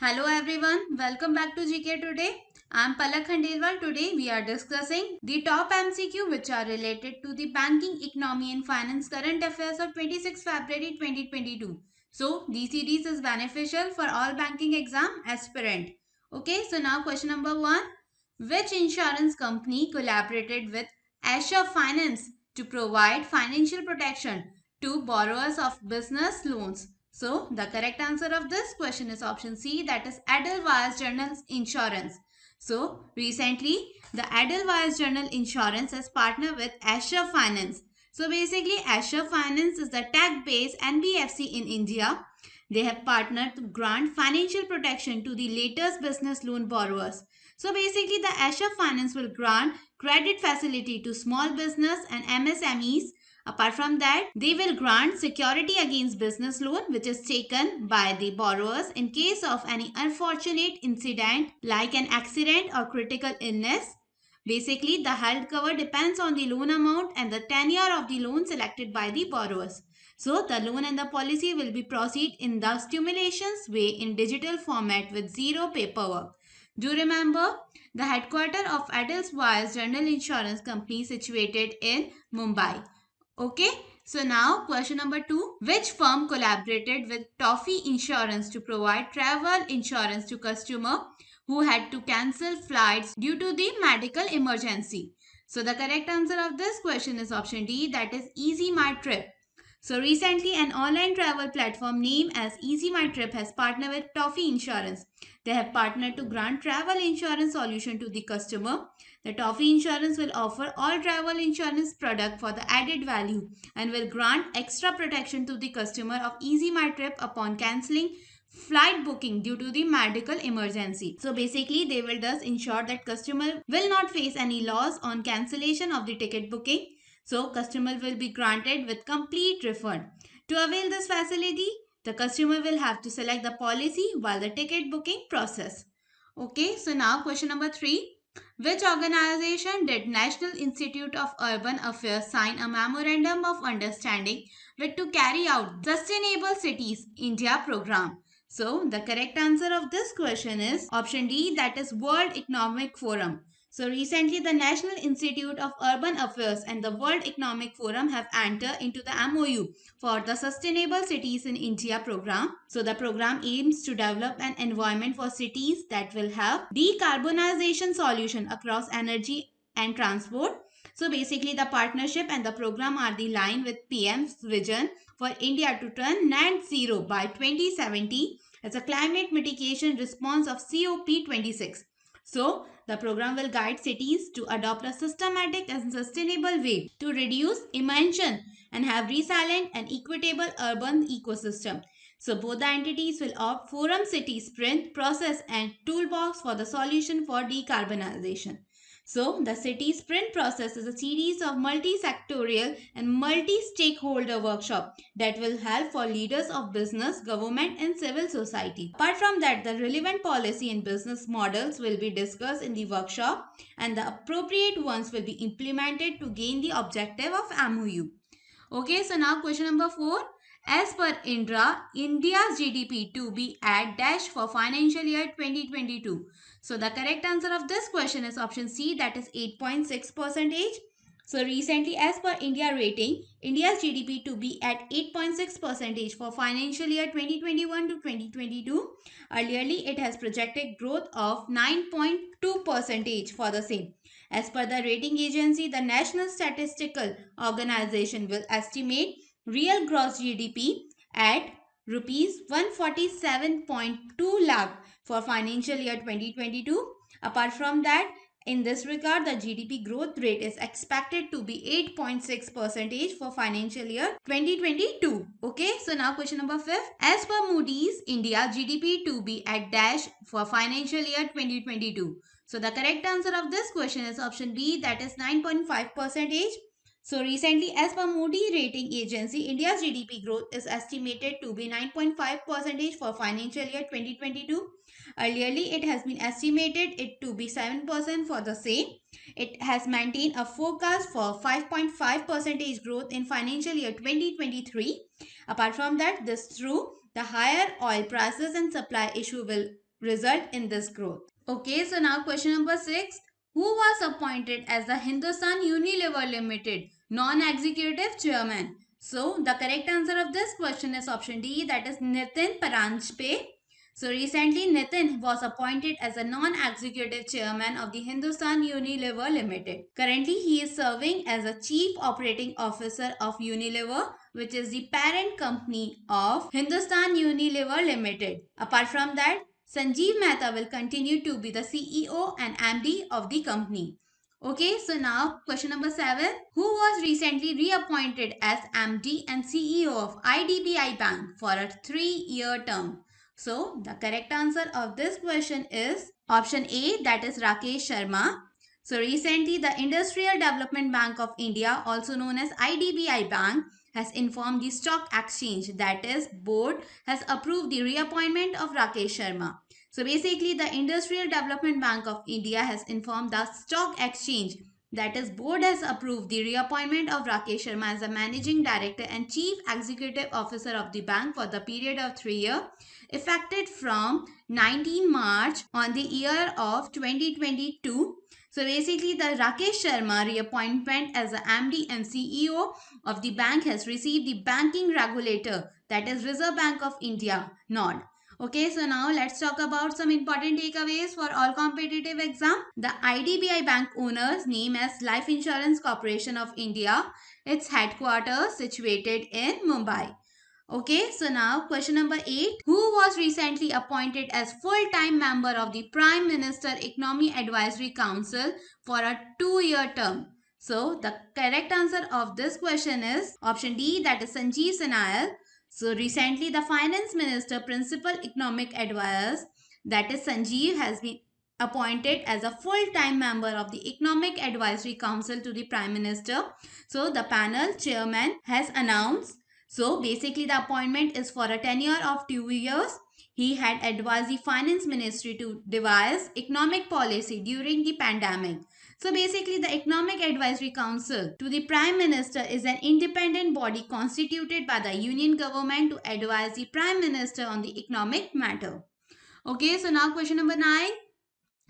Hello everyone, welcome back to GK Today. I am Palak Khandelwal. Today we are discussing the top MCQ which are related to the banking, economy and finance current affairs of 26 February 2022. So this series is beneficial for all banking exam aspirant. Okay, so now question number 1. Which insurance company collaborated with Ashy Finance to provide financial protection to borrowers of business loans? So, the correct answer of this question is option C, that is Edelweiss General Insurance. So, recently, the Edelweiss General Insurance has partnered with Ashy Finance. So, basically, Ashy Finance is the tech-based NBFC in India. They have partnered to grant financial protection to the latest business loan borrowers. So, basically, the Ashy Finance will grant credit facility to small business and MSMEs. Apart from that, they will grant security against business loan which is taken by the borrowers in case of any unfortunate incident like an accident or critical illness. Basically, the health cover depends on the loan amount and the tenure of the loan selected by the borrowers. So, the loan and the policy will be proceed in the stimulations way in digital format with zero paperwork. Do remember, the headquarters of Edelweiss General Insurance Company situated in Mumbai. Okay, so now question number 2. Which firm collaborated with Toffee Insurance to provide travel insurance to customer who had to cancel flights due to the medical emergency? So the correct answer of this question is option D, that is Easy My Trip. So recently, an online travel platform named as Easy My Trip has partnered with Toffee Insurance. They have partnered to grant travel insurance solution to the customer. The Toffee Insurance will offer all travel insurance product for the added value and will grant extra protection to the customer of Easy My Trip upon cancelling flight booking due to the medical emergency. So basically, they will thus ensure that customer will not face any loss on cancellation of the ticket booking. So, customer will be granted with complete refund. To avail this facility, the customer will have to select the policy while the ticket booking process. Okay, so now question number 3. Which organization did National Institute of Urban Affairs sign a Memorandum of Understanding with to carry out Sustainable Cities India program? So, the correct answer of this question is option D, that is World Economic Forum. So recently, the National Institute of Urban Affairs and the World Economic Forum have entered into the MOU for the Sustainable Cities in India program. So the program aims to develop an environment for cities that will have decarbonization solution across energy and transport. So basically, the partnership and the program are the line with PM's vision for India to turn net zero by 2070 as a climate mitigation response of COP26. So, the program will guide cities to adopt a systematic and sustainable way to reduce emission and have resilient and equitable urban ecosystem. So, both the entities will opt Forum City Sprint process and toolbox for the solution for decarbonization. So, the City Sprint process is a series of multi-sectorial and multi-stakeholder workshop that will help for leaders of business, government and civil society. Apart from that, the relevant policy and business models will be discussed in the workshop and the appropriate ones will be implemented to gain the objective of MOU. Okay, so now question number 4. As per Ind-Ra, India's GDP to be at dash for financial year 2022. So the correct answer of this question is option C, that is 8.6%. So recently, as per India rating, India's GDP to be at 8.6% for financial year 2021 to 2022. Earlierly, it has projected growth of 9.2% for the same. As per the rating agency, the National Statistical Organization will estimate real gross GDP at rupees 147.2 lakh for financial year 2022. Apart from that, in this regard, the GDP growth rate is expected to be 8.6% for financial year 2022. Okay, so now question number 5. As per Moody's, India GDP to be at dash for financial year 2022. So the correct answer of this question is option B, that is 9.5%. So recently, as per Moody rating agency, India's GDP growth is estimated to be 9.5% for financial year 2022. Earlierly, it has been estimated it to be 7% for the same. It has maintained a forecast for 5.5% growth in financial year 2023. Apart from that, this through the higher oil prices and supply issue will result in this growth. Okay, so now question number 6. Who was appointed as the Hindustan Unilever Limited non-executive chairman? So the correct answer of this question is option D, that is Nitin Paranjpe. So recently Nitin was appointed as a non-executive chairman of the Hindustan Unilever Limited. Currently he is serving as a chief operating officer of Unilever, which is the parent company of Hindustan Unilever Limited. Apart from that, Sanjeev Mehta will continue to be the CEO and MD of the company. Okay, so now question number 7. Who was recently reappointed as MD and CEO of IDBI Bank for a 3-year term? So the correct answer of this question is option A, that is Rakesh Sharma. So recently the Industrial Development Bank of India, also known as IDBI Bank, has informed the stock exchange, that is board, has approved the reappointment of Rakesh Sharma. So basically the Industrial Development Bank of India has informed the stock exchange, that is board, has approved the reappointment of Rakesh Sharma as the managing director and chief executive officer of the bank for the period of 3 years, effective from 19 March on the year of 2022. So basically the Rakesh Sharma reappointment as the MD and CEO of the bank has received the banking regulator, that is Reserve Bank of India, nod. Okay, so now let's talk about some important takeaways for all competitive exam. The IDBI Bank owners name as Life Insurance Corporation of India. Its headquarters situated in Mumbai. Okay, so now question number 8. Who was recently appointed as full-time member of the Prime Minister Economy Advisory Council for a 2-year term? So the correct answer of this question is option D, that is Sanjeev Sinayal. So recently the Finance Minister Principal Economic Advisor, that is Sanjeev, has been appointed as a full-time member of the Economic Advisory Council to the Prime Minister. So the panel chairman has announced. So basically the appointment is for a tenure of 2 years. He had advised the Finance Ministry to devise economic policy during the pandemic. So basically the Economic Advisory Council to the Prime Minister is an independent body constituted by the Union Government to advise the Prime Minister on the economic matter. Okay, so now question number 9.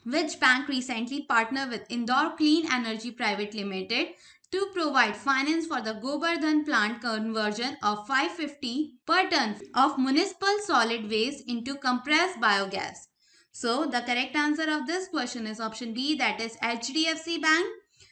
Which bank recently partnered with Indore Clean Energy Private Limited to provide finance for the Gobar Dhan Plant conversion of 550 per ton of municipal solid waste into compressed biogas? So the correct answer of this question is option B, that is HDFC Bank.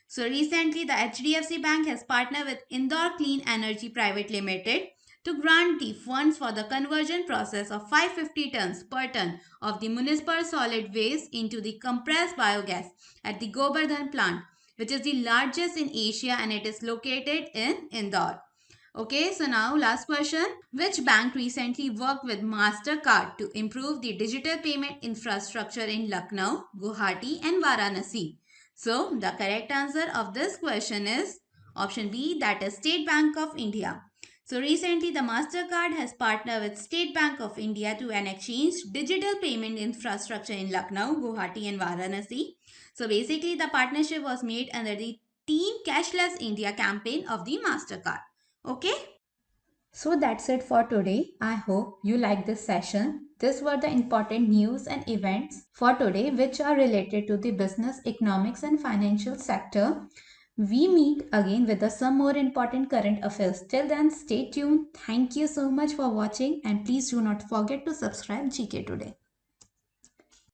So recently the HDFC Bank has partnered with Indore Clean Energy Private Limited to grant the funds for the conversion process of 550 tons per ton of the municipal solid waste into the compressed biogas at the Gobar Dhan Plant, which is the largest in Asia and it is located in Indore. Okay, so now last question. Which bank recently worked with Mastercard to improve the digital payment infrastructure in Lucknow, Guwahati and Varanasi? So the correct answer of this question is option B, that is State Bank of India. So recently the Mastercard has partnered with State Bank of India to exchange digital payment infrastructure in Lucknow, Guwahati and Varanasi. So basically the partnership was made under the Team Cashless India campaign of the Mastercard. Okay. So that's it for today. I hope you liked this session. These were the important news and events for today which are related to the business, economics and financial sector. We meet again with some more important current affairs. Till then, stay tuned. Thank you so much for watching and please do not forget to subscribe GK Today.